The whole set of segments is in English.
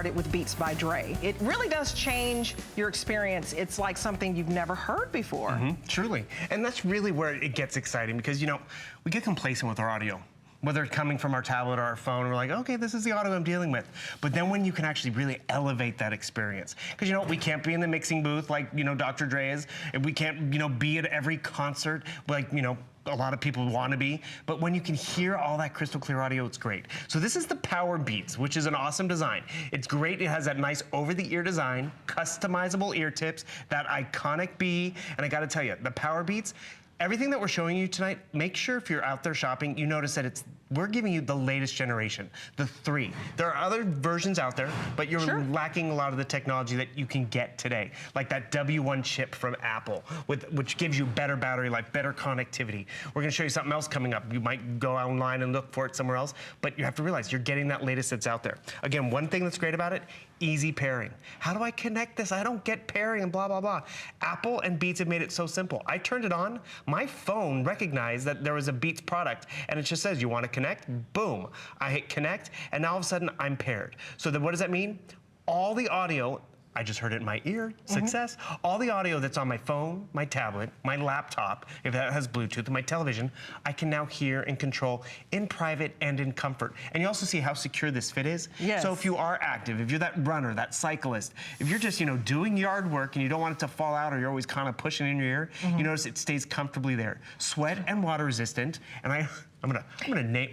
started with Beats by Dre. It really does change your experience. It's like something you've never heard before. Truly. And that's really where it gets exciting because, you know, we get complacent with our audio. Whether it's coming from our tablet or our phone, we're like, okay, this is the audio I'm dealing with. But then when you can actually really elevate that experience, because, you know, we can't be in the mixing booth like, you know, Dr. Dre is, and we can't, you know, be at every concert like, you know, a lot of people want to be, but when you can hear all that crystal clear audio, it's great. So this is the Powerbeats, which is an awesome design. It's great, it has that nice over-the-ear design, customizable ear tips, that iconic B, and I gotta tell you, the Powerbeats, everything that we're showing you tonight, make sure if you're out there shopping, you notice that we're giving you the latest generation, the 3. There are other versions out there, but you're lacking a lot of the technology that you can get today, like that W1 chip from Apple, which gives you better battery life, better connectivity. We're gonna show you something else coming up. You might go online and look for it somewhere else, but you have to realize you're getting that latest that's out there. Again, one thing that's great about it, easy pairing. How do I connect this? I don't get pairing and blah, blah, blah. Apple and Beats have made it so simple. I turned it on, my phone recognized that there was a Beats product, and it just says, you want to connect? Boom. I hit connect, and now all of a sudden, I'm paired. So then what does that mean? All the audio, I just heard it in my ear, success. All the audio that's on my phone, my tablet, my laptop, if that has Bluetooth, and my television, I can now hear and control in private and in comfort. And you also see how secure this fit is. Yes. So if you are active, if you're that runner, that cyclist, if you're just, you know, doing yard work and you don't want it to fall out or you're always kind of pushing in your ear, you notice it stays comfortably there. Sweat and water resistant, and I'm gonna name.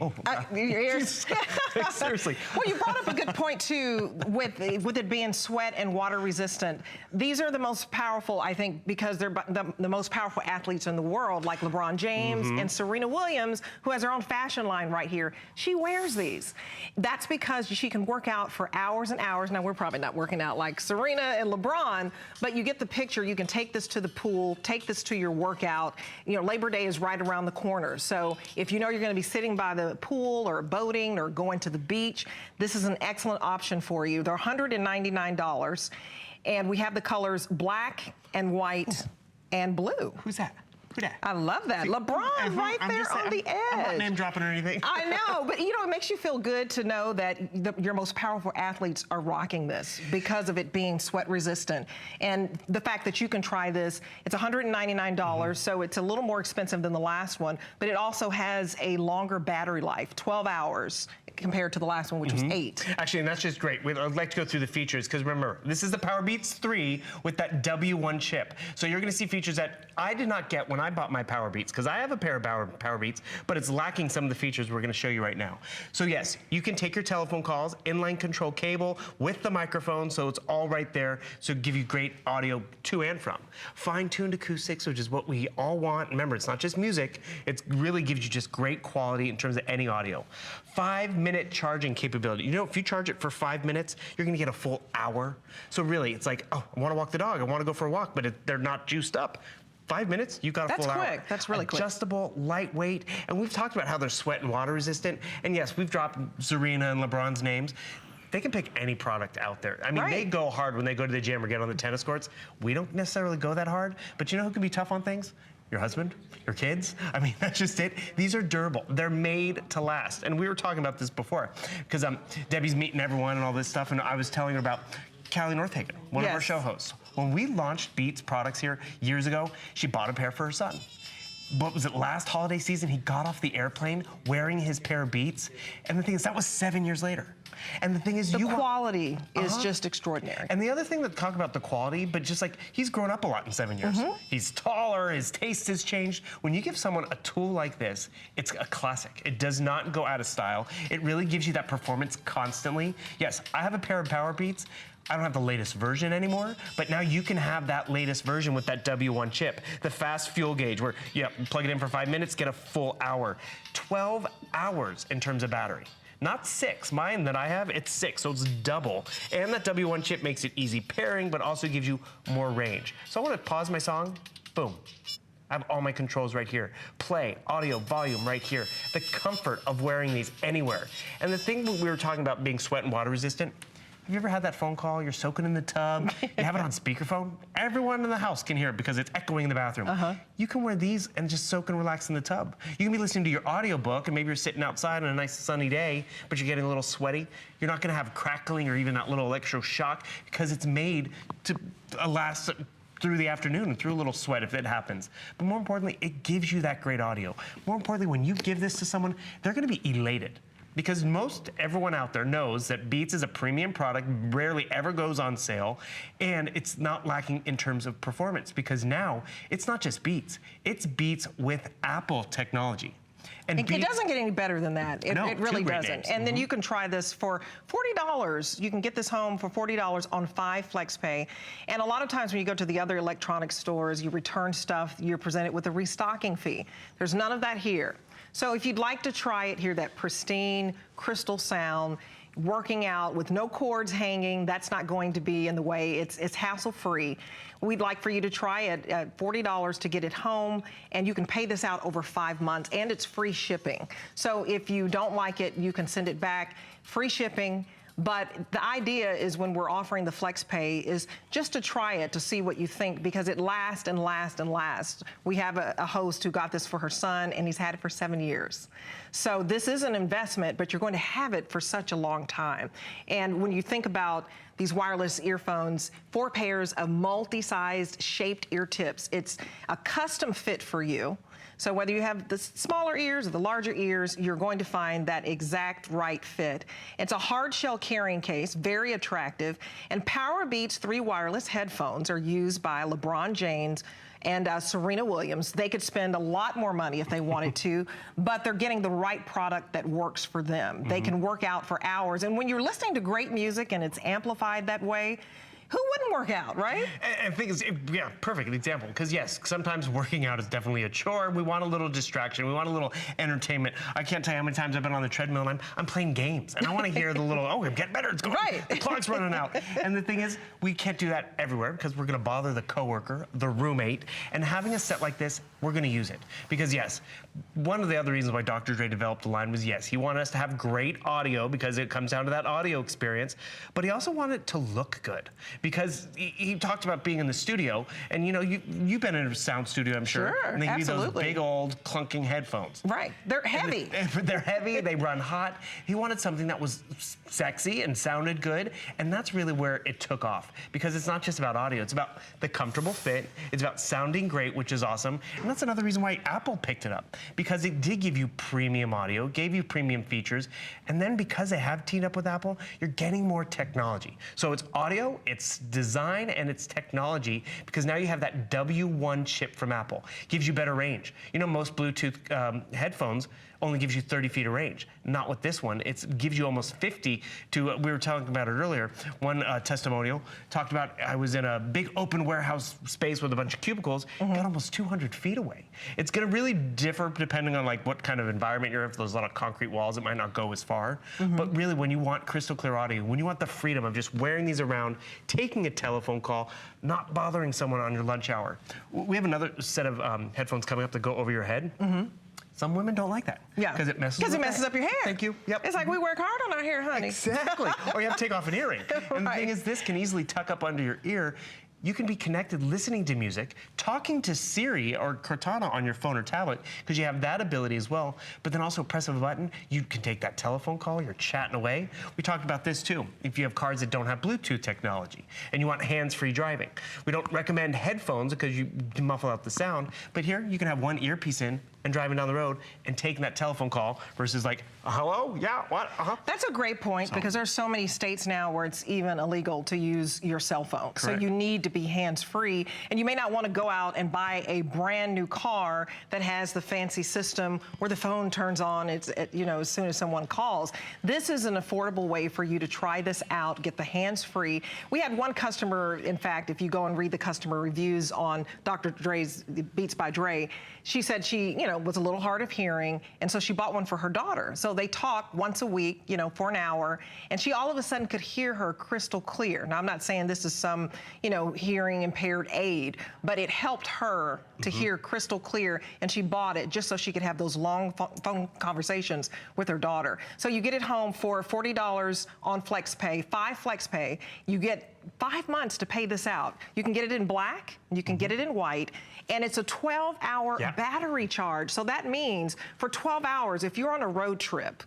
Your ears. Seriously. Well, you brought up a good point too, with it being sweat and water resistant. These are the most powerful, I think, because they're the most powerful athletes in the world, like LeBron James and Serena Williams, who has her own fashion line right here. She wears these. That's because she can work out for hours and hours. Now, we're probably not working out like Serena and LeBron, but you get the picture. You can take this to the pool, take this to your workout. You know, Labor Day is right around the corner, so if you know you're going to be sitting by the pool or boating or going to the beach, this is an excellent option for you. They're $199, and we have the colors black and white and blue. Who's that? Who that? I love that. LeBron right there on the edge. I'm not name dropping or anything. I know, but you know, it makes you feel good to know that your most powerful athletes are rocking this because of it being sweat resistant. And the fact that you can try this, it's $199, so it's a little more expensive than the last one, but it also has a longer battery life, 12 hours compared to the last one, which was 8. Actually, and that's just great. I'd like to go through the features, because remember, this is the Powerbeats 3 with that W1 chip. So you're gonna see features that I did not get when I bought my Powerbeats, because I have a pair of Powerbeats, but it's lacking some of the features we're gonna show you right now. So yes, you can take your telephone calls, inline control cable with the microphone, so it's all right there, so give you great audio to and from. Fine-tuned acoustics, which is what we all want. Remember, it's not just music, it really gives you just great quality in terms of any audio. 5-minute charging capability. You know, if you charge it for 5 minutes, you're gonna get a full hour. So really, it's like, oh, I wanna walk the dog, I wanna go for a walk, but they're not juiced up. 5 minutes, you got a full hour. That's quick, that's really quick. Adjustable, lightweight, and we've talked about how they're sweat and water resistant. And yes, we've dropped Serena and LeBron's names. They can pick any product out there. I mean, they go hard when they go to the gym or get on the tennis courts. We don't necessarily go that hard, but you know who can be tough on things? Your husband, your kids. I mean, that's just it. These are durable. They're made to last. And we were talking about this before, because Debbie's meeting everyone and all this stuff, and I was telling her about Callie Northagen, one of our show hosts. When we launched Beats products here years ago, she bought a pair for her son. What was it, last holiday season, he got off the airplane wearing his pair of Beats, and the thing is, that was 7 years later. And the thing is, the quality is just extraordinary. And the other thing that talk about the quality, but just like, he's grown up a lot in 7 years. He's taller, his taste has changed. When you give someone a tool like this, it's a classic. It does not go out of style. It really gives you that performance constantly. Yes, I have a pair of Powerbeats. I don't have the latest version anymore, but now you can have that latest version with that W1 chip. The fast fuel gauge where, plug it in for 5 minutes, get a full hour. 12 hours in terms of battery. Not 6, mine that I have, it's 6, so it's double. And that W1 chip makes it easy pairing, but also gives you more range. So I wanna pause my song, boom. I have all my controls right here. Play, audio, volume right here. The comfort of wearing these anywhere. And the thing we were talking about being sweat and water resistant, Have you ever had that phone call? You're soaking in the tub. You have it on speakerphone. Everyone in the house can hear it because it's echoing in the bathroom. You can wear these and just soak and relax in the tub. You can be listening to your audiobook, and maybe you're sitting outside on a nice sunny day, but you're getting a little sweaty. You're not going to have crackling or even that little electroshock because it's made to last through the afternoon and through a little sweat if it happens. But more importantly, it gives you that great audio. More importantly, when you give this to someone, they're going to be elated. Because everyone out there knows that Beats is a premium product, rarely ever goes on sale, and it's not lacking in terms of performance, because now it's not just Beats, it's Beats with Apple technology. And it doesn't get any better than that. It really doesn't. Names. And then you can try this for $40. You can get this home for $40 on 5 FlexPay. And a lot of times when you go to the other electronic stores, you return stuff, you're presented with a restocking fee. There's none of that here. So if you'd like to try it, hear that pristine, crystal sound, working out with no cords hanging, that's not going to be in the way. It's hassle-free. We'd like for you to try it at $40 to get it home, and you can pay this out over 5 months, and it's free shipping. So if you don't like it, you can send it back, free shipping. But the idea is when we're offering the FlexPay is just to try it to see what you think, because it lasts and lasts and lasts. We have a host who got this for her son, and he's had it for 7 years. So this is an investment, but you're going to have it for such a long time. And when you think about these wireless earphones, 4 pairs of multi-sized shaped ear tips, it's a custom fit for you. So whether you have the smaller ears or the larger ears, you're going to find that exact right fit. It's a hard shell carrying case, very attractive, and Powerbeats 3 wireless headphones are used by LeBron James and Serena Williams. They could spend a lot more money if they wanted to, but they're getting the right product that works for them. They can work out for hours, and when you're listening to great music and it's amplified that way, who wouldn't work out, right? And I think yeah, perfect example. Because yes, sometimes working out is definitely a chore. We want a little distraction. We want a little entertainment. I can't tell you how many times I've been on the treadmill and I'm playing games, and I want to hear the little, oh, I'm getting better. It's going. Right. The clock's running out. And the thing is, we can't do that everywhere because we're going to bother the coworker, the roommate, and having a set like this, we're going to use it. Because yes, one of the other reasons why Dr. Dre developed the line was yes, he wanted us to have great audio because it comes down to that audio experience, but he also wanted it to look good. Because he talked about being in the studio, and you know, you've been in a sound studio, I'm sure. Sure, and they use those absolutely. big old clunking headphones. Right, they're heavy. They're heavy, they run hot. He wanted something that was sexy and sounded good, and that's really where it took off. Because it's not just about audio, it's about the comfortable fit, it's about sounding great, which is awesome, and that's another reason why Apple picked it up. Because it did give you premium audio, gave you premium features, and then because they have teamed up with Apple, you're getting more technology. So it's audio, it's design, and it's technology, because now you have that W1 chip from Apple. Gives you better range. You know, most Bluetooth headphones only gives you 30 feet of range. Not with this one. It gives you almost 50 to, we were talking about it earlier, one testimonial talked about, I was in a big open warehouse space with a bunch of cubicles, got almost 200 feet away. It's gonna really differ depending on like what kind of environment you're in. If there's a lot of concrete walls, it might not go as far. But really, when you want crystal clear audio, when you want the freedom of just wearing these around, taking a telephone call, not bothering someone on your lunch hour. We have another set of headphones coming up that go over your head. Some women don't like that. Yeah. Because it messes up your hair. Thank you. Yep. It's like we work hard on our hair, honey. Exactly. Or you have to take off an earring. And the thing is, this can easily tuck up under your ear. You can be connected listening to music, talking to Siri or Cortana on your phone or tablet, because you have that ability as well. But then also press of a button, you can take that telephone call, you're chatting away. We talked about this too. If you have cars that don't have Bluetooth technology and you want hands-free driving. We don't recommend headphones because you muffle out the sound, but here you can have one earpiece in and driving down the road and taking that telephone call versus like, hello, yeah, what, That's a great point, because there's so many states now where it's even illegal to use your cell phone. Correct. So you need to be hands-free, and you may not want to go out and buy a brand new car that has the fancy system where the phone turns on, you know, as soon as someone calls. This is an affordable way for you to try this out, get the hands-free. We had one customer, in fact, if you go and read the customer reviews on Dr. Dre's Beats by Dre, she said she, you know, was a little hard of hearing, and so she bought one for her daughter. So they talk once a week, for an hour, and she all of a sudden could hear her crystal clear. Now, I'm not saying this is some, hearing impaired aid, but it helped her to hear crystal clear, and she bought it just so she could have those long phone conversations with her daughter. So you get it home for $40 on FlexPay, 5 FlexPay. You get 5 months to pay this out. You can get it in black, you can get it in white, and it's a 12-hour battery charge. So that means for 12 hours, if you're on a road trip,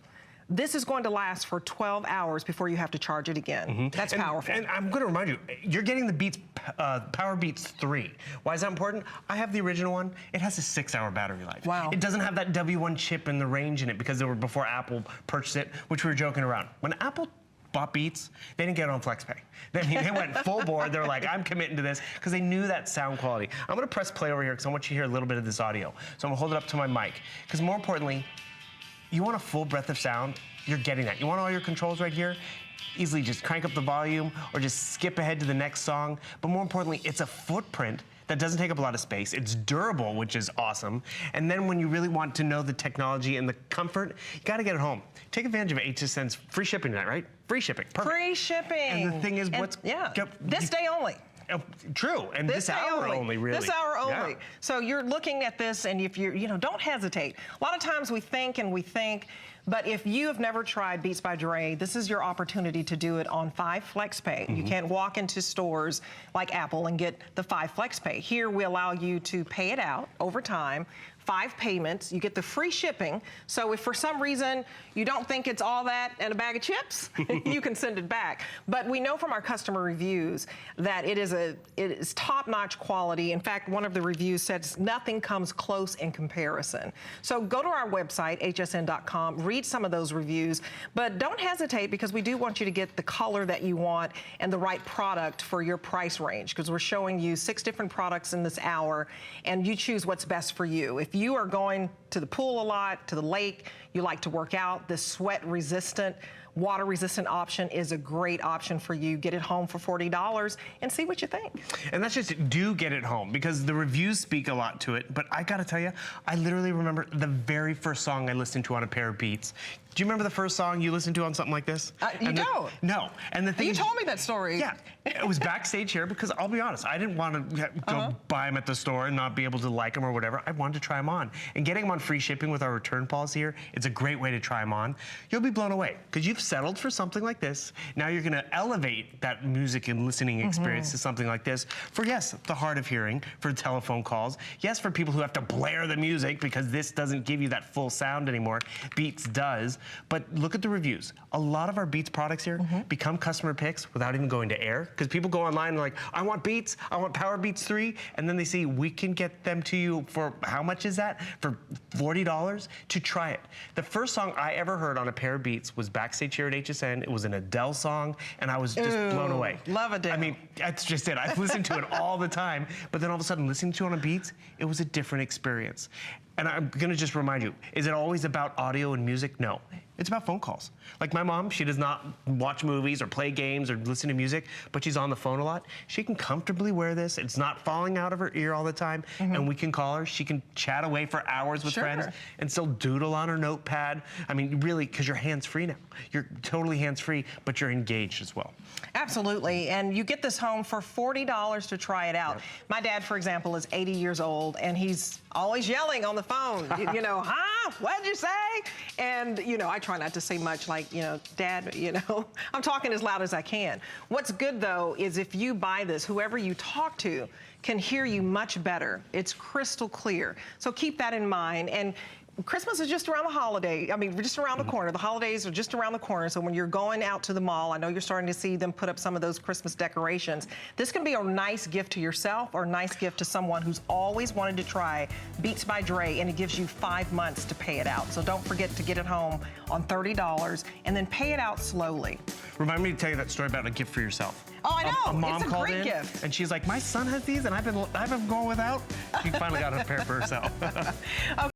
this is going to last for 12 hours before you have to charge it again. That's powerful. And I'm going to remind you, you're getting the Beats Powerbeats 3. Why is that important? I have the original one. It has a 6-hour battery life. Wow. It doesn't have that W1 chip and the range in it because they were before Apple purchased it, which we were joking around. When Apple bought Beats, they didn't get it on FlexPay. They went full board. They were like, I'm committing to this because they knew that sound quality. I'm going to press play over here because I want you to hear a little bit of this audio. So I'm going to hold it up to my mic because more importantly, you want a full breadth of sound, you're getting that. You want all your controls right here? Easily just crank up the volume or just skip ahead to the next song. But more importantly, it's a footprint that doesn't take up a lot of space. It's durable, which is awesome. And then when you really want to know the technology and the comfort, you gotta get it home. Take advantage of HSN's free shipping tonight, right? Free shipping, perfect. Free shipping. And the thing is, this day only. True, and this hour only, really. This hour only. Yeah. So you're looking at this, and if you're, don't hesitate. A lot of times we think, but if you have never tried Beats by Dre, this is your opportunity to do it on 5 FlexPay. You can't walk into stores like Apple and get the 5 FlexPay. Here we allow you to pay it out over time. 5 payments, you get the free shipping. So if for some reason you don't think it's all that and a bag of chips, you can send it back. But we know from our customer reviews that it is top-notch quality. In fact, one of the reviews says nothing comes close in comparison. So go to our website, hsn.com, read some of those reviews, but don't hesitate because we do want you to get the color that you want and the right product for your price range because we're showing you 6 different products in this hour and you choose what's best for you. If you are going to the pool a lot, to the lake, you like to work out, this sweat-resistant, water-resistant option is a great option for you. Get it home for $40 and see what you think. And that's just do get it home because the reviews speak a lot to it. But I got to tell you, I literally remember the very first song I listened to on a pair of Beats. Do you remember the first song you listened to on something like this? You don't? No. And the thing you told me that story. Yeah. It was backstage here because I'll be honest, I didn't want to go buy them at the store and not be able to like them or whatever. I wanted to try them on. And getting them on free shipping with our return policy here, it's a great way to try them on. You'll be blown away because you've settled for something like this. Now you're going to elevate that music and listening experience to something like this for, yes, the hard of hearing, for telephone calls. Yes, for people who have to blare the music because this doesn't give you that full sound anymore. Beats does. But look at the reviews. A lot of our Beats products here become customer picks without even going to air because people go online and like, I want Beats, I want Powerbeats 3, and then they see we can get them to you for, how much is that? For $40 to try it. The first song I ever heard on a pair of Beats was backstage here at HSN. It was an Adele song, and I was just blown away. Love Adele. I mean, that's just it. I've listened to it all the time, but then all of a sudden listening to it on Beats, it was a different experience. And I'm gonna just remind you, is it always about audio and music? No. It's about phone calls. Like my mom, she does not watch movies or play games or listen to music, but she's on the phone a lot. She can comfortably wear this. It's not falling out of her ear all the time, and we can call her. She can chat away for hours with friends and still doodle on her notepad. I mean, really, because you're hands-free now. You're totally hands-free, but you're engaged as well. Absolutely, and you get this home for $40 to try it out. Yep. My dad, for example, is 80 years old, and he's always yelling on the phone, huh? What'd you say? And, I try not to say much like, Dad, I'm talking as loud as I can. What's good, though, is if you buy this, whoever you talk to can hear you much better. It's crystal clear. So keep that in mind. And Christmas is just around the holiday. I mean, we're just around the corner. The holidays are just around the corner. So when you're going out to the mall, I know you're starting to see them put up some of those Christmas decorations. This can be a nice gift to yourself or a nice gift to someone who's always wanted to try Beats by Dre, and it gives you 5 months to pay it out. So don't forget to get it home on $30 and then pay it out slowly. Remind me to tell you that story about a gift for yourself. Oh, I know. A mom it's a called great in, gift. and she's like, my son has these, and I've been going without. She finally got a pair for herself.